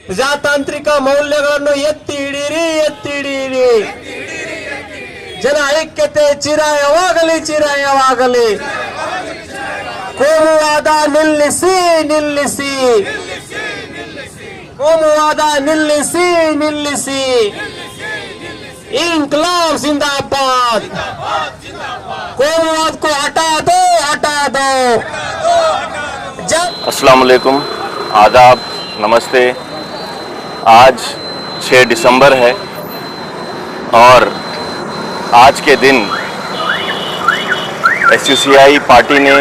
ಪ್ರಜಾತಾಂತ್ರಿಕ ಮೌಲ್ಯಗಳನ್ನು ಎತ್ತಿ ಹಿಡಿಯಿರಿ, ಎತ್ತಿ ಹಿಡಿಯಿರಿ. ಜನ ಐಕ್ಯತೆ ಚಿರಾಯವಾಗಲಿ, ಚಿರಾಯವಾಗಲಿ. ಕೋಮುವಾದ ನಿಲ್ಲಿಸಿ, ನಿಲ್ಲಿಸಿ. ಕೋಮುವಾದ ನಿಲ್ಲಿಸಿ, ನಿಲ್ಲಿಸಿ. इंकलाब जिंदाबाद. कोमुवाद को हटा दो, हटा दो. अस्सलाम वालेकुम, आदाब, नमस्ते। आज 6 दिसंबर है और आज के दिन SUCI पार्टी ने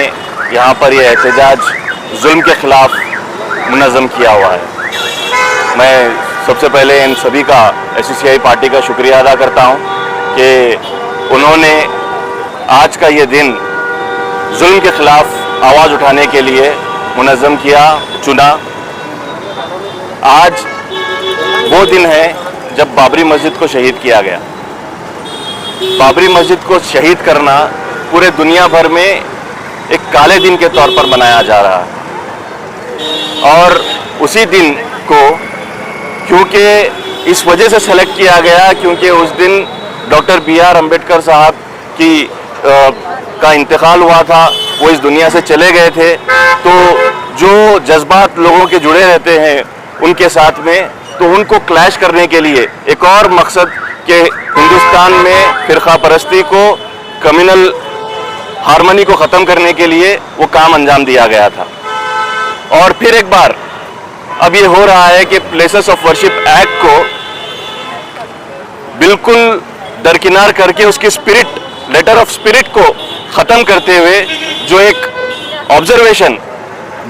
यहाँ पर यह एहतजाज जुल्म के खिलाफ मुनज़्ज़म किया हुआ है। मैं सबसे पहले इन सभी का SUCI पार्टी का शुक्रिया अदा करता हूँ कि उन्होंने आज का ये दिन जुल्म के खिलाफ आवाज़ उठाने के लिए मुनज़्ज़म किया, चुना। आज वो दिन है जब बाबरी मस्जिद को शहीद किया गया। बाबरी मस्जिद को शहीद करना पूरे दुनिया भर में एक काले दिन के तौर पर मनाया जा रहा है और उसी दिन को क्योंकि इस वजह से सेलेक्ट किया गया क्योंकि उस दिन डॉक्टर BR अम्बेडकर साहब की का इंतकाल हुआ था, वो इस दुनिया से चले गए थे। तो जो जज्बात लोगों के जुड़े रहते हैं उनके साथ में, तो उनको क्लैश करने के लिए एक और मकसद के हिंदुस्तान में फ़िरका परस्ती को, कम्युनल हार्मनी को ख़त्म करने के लिए वो काम अंजाम दिया गया था। और फिर एक बार अब ये हो रहा है कि प्लेसेस ऑफ वर्शिप एक्ट को बिल्कुल दरकिनार करके उसकी स्पिरिट, लेटर ऑफ स्पिरिट को ख़त्म करते हुए जो एक ऑब्जर्वेशन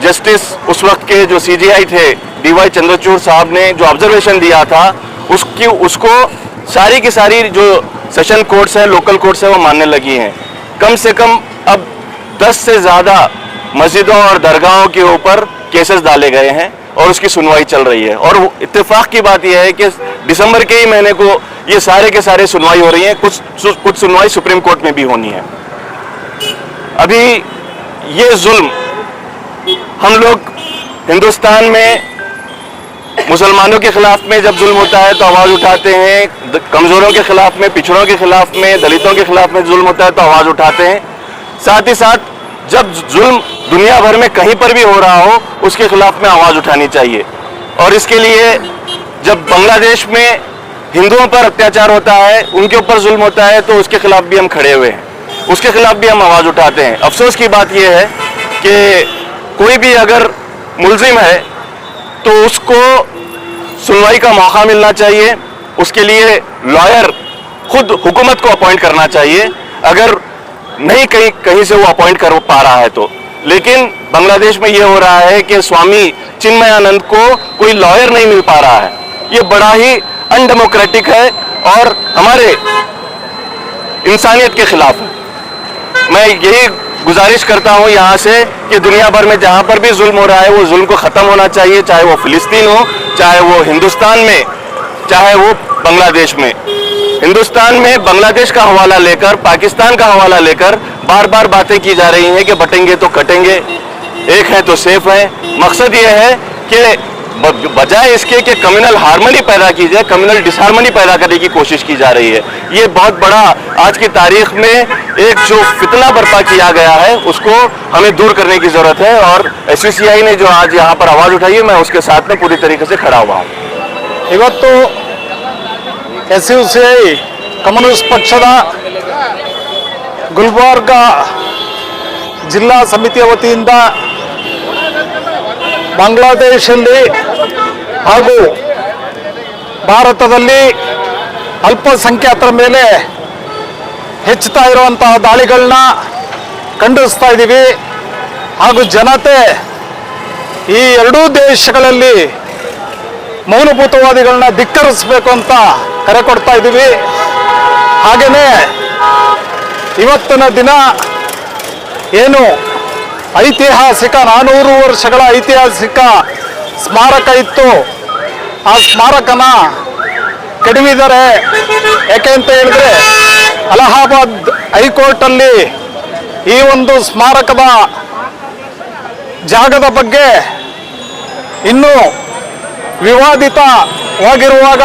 जस्टिस उस वक्त के जो CJI थे DY चंद्रचूड़ साहब ने जो ऑब्जर्वेशन दिया था उसको सारी की सारी जो सेशन कोर्ट्स हैं, लोकल कोर्ट्स हैं, वो मानने लगी हैं। कम से कम अब 10 से ज़्यादा मस्जिदों और दरगाहों के ऊपर केसेस डाले गए हैं और उसकी सुनवाई चल रही है। और इत्तेफाक की बात यह है कि दिसंबर के ही महीने को ये सारे के सारे सुनवाई हो रही है, कुछ सुनवाई सुप्रीम कोर्ट में भी होनी है। अभी ये जुल्म हम लोग हिंदुस्तान में मुसलमानों के खिलाफ में जब जुल्म होता है तो आवाज़ उठाते हैं, कमज़ोरों के खिलाफ में, पिछड़ों के खिलाफ में, दलितों के खिलाफ में जुल्म होता है तो आवाज़ उठाते हैं। साथ ही साथ जब जुल्म दुनिया भर में कहीं पर भी हो रहा हो उसके खिलाफ में आवाज़ उठानी चाहिए। और इसके लिए जब बांग्लादेश में हिंदुओं पर अत्याचार होता है, उनके ऊपर जुल्म होता है, तो उसके खिलाफ भी हम खड़े हुए हैं, उसके खिलाफ भी हम आवाज़ उठाते हैं। अफसोस की बात यह है कि कोई भी अगर मुलजिम है तो उसको सुनवाई का मौका मिलना चाहिए, उसके लिए लॉयर खुद हुकूमत को अपॉइंट करना चाहिए अगर नहीं कहीं से वो अपॉइंट कर पा रहा है तो। लेकिन बांग्लादेश में ये हो रहा है कि स्वामी चिन्मयानंद को कोई लॉयर नहीं मिल पा रहा है। ये बड़ा ही अनडेमोक्रेटिक है और हमारे इंसानियत के खिलाफ है। मैं यही गुजारिश करता हूँ यहाँ से कि दुनिया भर में जहाँ पर भी जुल्म हो रहा है वो जुल्म को ख़त्म होना चाहिए, चाहे वो फ़िलिस्तीन हो, चाहे वो हिंदुस्तान में, चाहे वो बांग्लादेश में। हिंदुस्तान में बांग्लादेश का हवाला लेकर, पाकिस्तान का हवाला लेकर बार बार बातें की जा रही हैं कि बटेंगे तो कटेंगे, एक है तो सेफ है। मकसद ये है कि बजाय इसके कि कम्युनल हार्मनी पैदा की जाए, कम्युनल डिसहार्मनी पैदा करने की कोशिश की जा रही है। ये बहुत बड़ा आज की तारीख में एक जो फितना बर्पा किया गया है उसको हमें दूर करने की ज़रूरत है। और SUCI ने जो आज यहाँ पर आवाज़ उठाई है, मैं उसके साथ में पूरी तरीके से खड़ा हुआ हूँ। ಇವತ್ತು SUCI ಕಮ್ಯುನಿಸ್ಟ್ ಪಕ್ಷದ ಗುಲ್ಬರ್ಗ ಜಿಲ್ಲಾ ಸಮಿತಿಯ ವತಿಯಿಂದ ಬಾಂಗ್ಲಾದೇಶದಲ್ಲಿ ಹಾಗೂ ಭಾರತದಲ್ಲಿ ಅಲ್ಪಸಂಖ್ಯಾತರ ಮೇಲೆ ಹೆಚ್ಚುತ್ತಾ ಇರುವಂತಹ ದಾಳಿಗಳನ್ನ ಖಂಡಿಸ್ತಾ ಇದ್ದೀವಿ ಹಾಗೂ ಜನತೆ ಈ ಎರಡೂ ದೇಶಗಳಲ್ಲಿ ಮೌನಭೂತವಾದಿಗಳನ್ನ ಧಿಕ್ಕರಿಸಬೇಕು ಅಂತ ಕರೆ ಕೊಡ್ತಾ ಇದ್ದೀವಿ। ಹಾಗೆಯೇ ಇವತ್ತಿನ ದಿನ ಏನು ಐತಿಹಾಸಿಕ 400 ವರ್ಷಗಳ ಐತಿಹಾಸಿಕ ಸ್ಮಾರಕ ಇತ್ತು, ಆ ಸ್ಮಾರಕನ ಕೆಡವಿದ್ದಾರೆ। ಯಾಕೆ ಅಂತ ಹೇಳಿದ್ರೆ ಅಲಹಾಬಾದ್ ಹೈಕೋರ್ಟಲ್ಲಿ ಈ ಒಂದು ಸ್ಮಾರಕದ ಜಾಗದ ಬಗ್ಗೆ ಇನ್ನೂ ವಿವಾದಿತವಾಗಿರುವಾಗ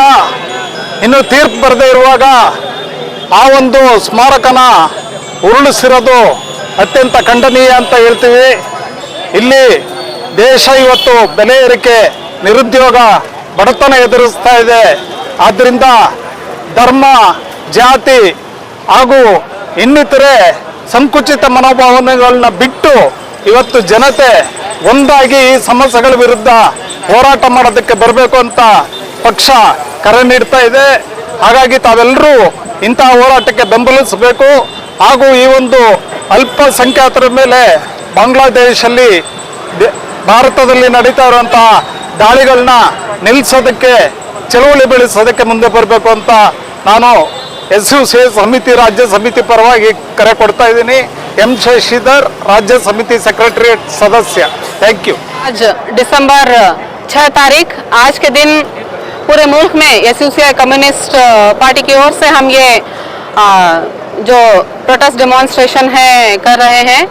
ಇನ್ನು ತೀರ್ಪು ಬರದೇ ಇರುವಾಗ ಆ ಒಂದು ಸ್ಮಾರಕನ ಉರುಳಿಸಿರೋದು ಅತ್ಯಂತ ಖಂಡನೀಯ ಅಂತ ಹೇಳ್ತೀವಿ. ಇಲ್ಲಿ ದೇಶ ಇವತ್ತು ಬೆಲೆ ಏರಿಕೆ, ನಿರುದ್ಯೋಗ, ಬಡತನ ಎದುರಿಸ್ತಾ ಇದೆ. ಆದ್ದರಿಂದ ಧರ್ಮ, ಜಾತಿ ಹಾಗೂ ಇನ್ನಿತರೆ ಸಂಕುಚಿತ ಮನೋಭಾವನೆಗಳನ್ನ ಬಿಟ್ಟು ಇವತ್ತು ಜನತೆ ಒಂದಾಗಿ ಈ ಸಮಸ್ಯೆಗಳ ವಿರುದ್ಧ ಹೋರಾಟ ಮಾಡೋದಕ್ಕೆ ಬರಬೇಕು ಅಂತ ಪಕ್ಷ ಕರೆ ನೀಡ್ತಾ ಇದೆ. ಹಾಗಾಗಿ ತಾವೆಲ್ಲರೂ ಇಂತಹ ಹೋರಾಟಕ್ಕೆ ಬೆಂಬಲಿಸಬೇಕು. ಹಾಗೂ ಈ ಒಂದು ಅಲ್ಪಸಂಖ್ಯಾತರ ಮೇಲೆ ಬಾಂಗ್ಲಾದೇಶಲ್ಲಿ ಭಾರತದಲ್ಲಿ ನಡೀತಾ ಇರುವಂತಹ ದಾಳಿಗಳನ್ನ ನಿಲ್ಲಿಸೋದಕ್ಕೆ, ಚಳುವಳಿ ಬೆಳೆಸೋದಕ್ಕೆ ಮುಂದೆ ಬರಬೇಕು ಅಂತ ನಾನು SUC ಸಮಿತಿ ರಾಜ್ಯ ಸಮಿತಿ ಪರವಾಗಿ ಕರೆ ಕೊಡ್ತಾ ಇದ್ದೀನಿ. M ಶಶಿಧರ್, ರಾಜ್ಯ ಸಮಿತಿ ಸೆಕ್ರೆಟರಿಯೇಟ್ ಸದಸ್ಯ. Thank you. आज दिसंबर 6 तारीख आज के दिन पूरे मुल्क में SUC कम्युनिस्ट पार्टी की ओर से हम ये जो प्रोटेस्ट डेमोन्स्ट्रेशन है कर रहे हैं.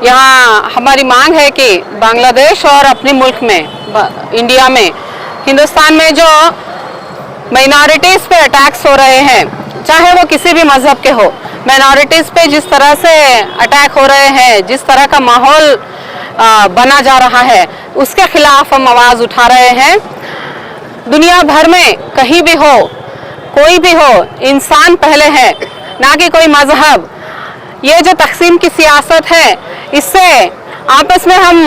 यहाँ हमारी मांग है कि बांग्लादेश और अपने मुल्क में, इंडिया में, हिंदुस्तान में जो माइनॉरिटीज़ पे अटैक्स हो रहे हैं, चाहे वो किसी भी मजहब के हो, माइनॉरिटीज़ पे जिस तरह से अटैक हो रहे हैं, जिस तरह का माहौल बना जा रहा है, उसके खिलाफ हम आवाज़ उठा रहे हैं. दुनिया भर में कहीं भी हो, कोई भी हो, इंसान पहले है, ना कि कोई मजहब. ये जो तकसीम की सियासत है, इससे आपस में हम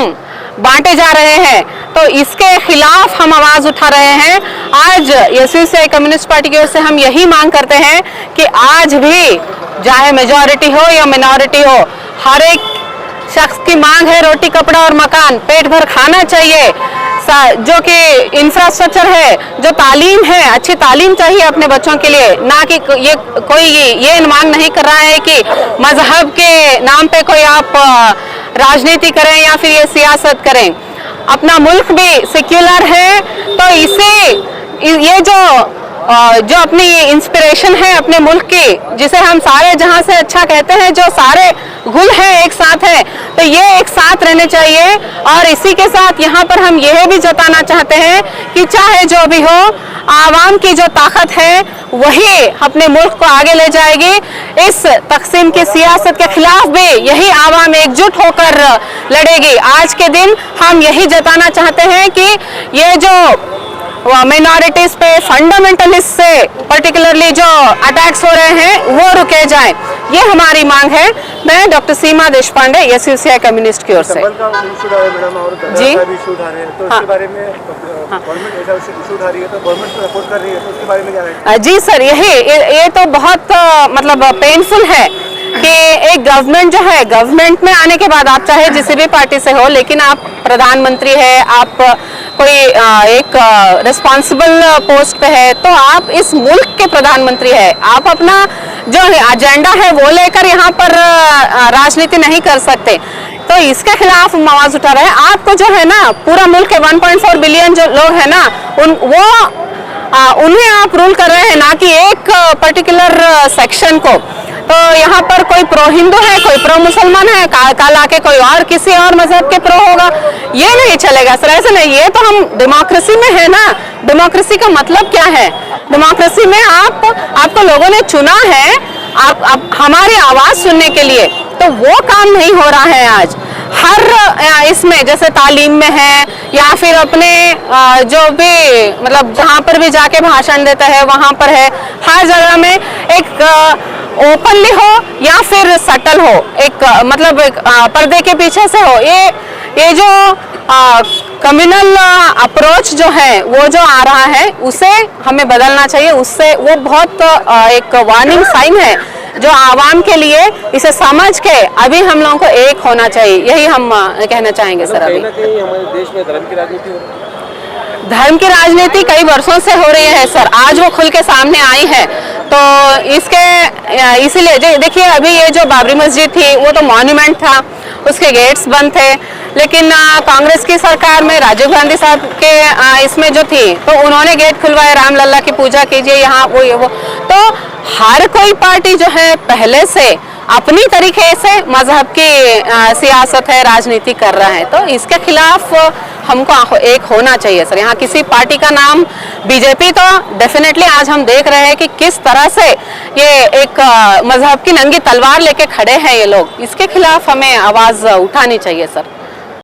बांटे जा रहे हैं, तो इसके खिलाफ हम आवाज़ उठा रहे हैं. आज SUC कम्युनिस्ट पार्टी की ओर से हम यही मांग करते हैं कि आज भी चाहे मेजॉरिटी हो या मिनॉरिटी हो, हर एक शख्स की मांग है रोटी, कपड़ा और मकान, पेट भर खाना चाहिए. जो कि इंफ्रास्ट्रक्चर है, जो तालीम है, अच्छी तालीम चाहिए अपने बच्चों के लिए. ना कि ये कोई ये मांग नहीं कर रहा है कि मजहब के नाम पे कोई आप राजनीति करें या फिर ये सियासत करें. अपना मुल्क भी सेक्युलर है, तो इसे ये जो अपनी इंस्पिरेशन है अपने मुल्क की, जिसे हम सारे जहां से अच्छा कहते हैं, जो सारे गुल हैं एक साथ है, तो ये एक साथ रहने चाहिए. और इसी के साथ यहाँ पर हम यह भी जताना चाहते हैं कि चाहे जो भी हो, आवाम की जो ताकत है वही अपने मुल्क को आगे ले जाएगी. इस तकसीम की सियासत के खिलाफ भी यही आवाम एकजुट होकर लड़ेगी. आज के दिन हम यही जताना चाहते हैं कि ये जो माइनॉरिटीज़ पे फंडामेंटलिस्ट से पर्टिकुलरली जो अटैक्स हो रहे हैं वो रुके जाएं, ये हमारी मांग है. मैं डॉक्टर सीमा देशपांडे, SUC कम्युनिस्ट की ओर से. जी उसके बारे में गवर्नमेंट ऐसा इशू उठा रही है, तो गवर्नमेंट सपोर्ट कर रही है, तो उसके बारे में क्या है? जी सर, ये तो बहुत मतलब पेनफुल है कि एक गवर्नमेंट जो है, गवर्नमेंट में आने के बाद आप चाहे जिस भी पार्टी से हो, लेकिन आप प्रधानमंत्री है, आप कोई एक रिस्पॉन्सिबल पोस्ट पे है, तो आप इस मुल्क के प्रधानमंत्री है. आप अपना जो एजेंडा है वो लेकर यहाँ पर राजनीति नहीं कर सकते. तो इसके खिलाफ हम आवाज़ उठा रहे हैं. आपको जो है ना, पूरा मुल्क के 1.4 बिलियन जो लोग हैं ना, उन्हें आप रूल कर रहे हैं, ना कि एक पर्टिकुलर सेक्शन को. तो यहाँ पर कोई प्रो हिंदू है, कोई प्रो मुसलमान है, कल आके कोई और किसी और मजहब के प्रो होगा, ये नहीं चलेगा सर. ऐसे नहीं, ये तो हम डेमोक्रेसी में है ना. डेमोक्रेसी का मतलब क्या है? डेमोक्रेसी में आपको लोगों ने चुना है आप हमारी आवाज़ सुनने के लिए, तो वो काम नहीं हो रहा है आज. हर इसमें जैसे तालीम में है या फिर अपने जो भी मतलब जहाँ पर भी जाके भाषण देता है वहाँ पर है, हर जगह में एक ओपनली हो या फिर सटल हो, एक मतलब एक पर्दे के पीछे से हो. ये जो कम्युनल अप्रोच जो है वो जो आ रहा है, उसे हमें बदलना चाहिए. उससे वो बहुत एक वार्निंग साइन है जो आवाम के लिए. इसे समझ के अभी हम लोगों को एक होना चाहिए, यही हम कहना चाहेंगे सर. अभी हमारे देश में धर्म की राजनीति हो रही है. धर्म की राजनीति कई वर्षों से हो रही है सर, आज वो खुल के सामने आई है. तो इसीलिए देखिए, अभी ये जो बाबरी मस्जिद थी वो तो मॉन्यूमेंट था, उसके गेट्स बंद थे. लेकिन कांग्रेस की सरकार में राजीव गांधी साहब के इसमें जो थी, तो उन्होंने गेट खुलवाए, रामलल्ला की पूजा कीजिए यहाँ, वो ये वो. तो हर कोई पार्टी जो है पहले से अपनी तरीके से मजहब की सियासत है, राजनीति कर रहा है. तो इसके खिलाफ हमको एक होना चाहिए सर। यहाँ किसी पार्टी का नाम बीजेपी, तो डेफिनेटली आज हम देख रहे हैं कि किस तरह से ये एक मजहब की नंगी तलवार लेके खड़े हैं ये लोग। इसके खिलाफ हमें आवाज उठानी चाहिए सर।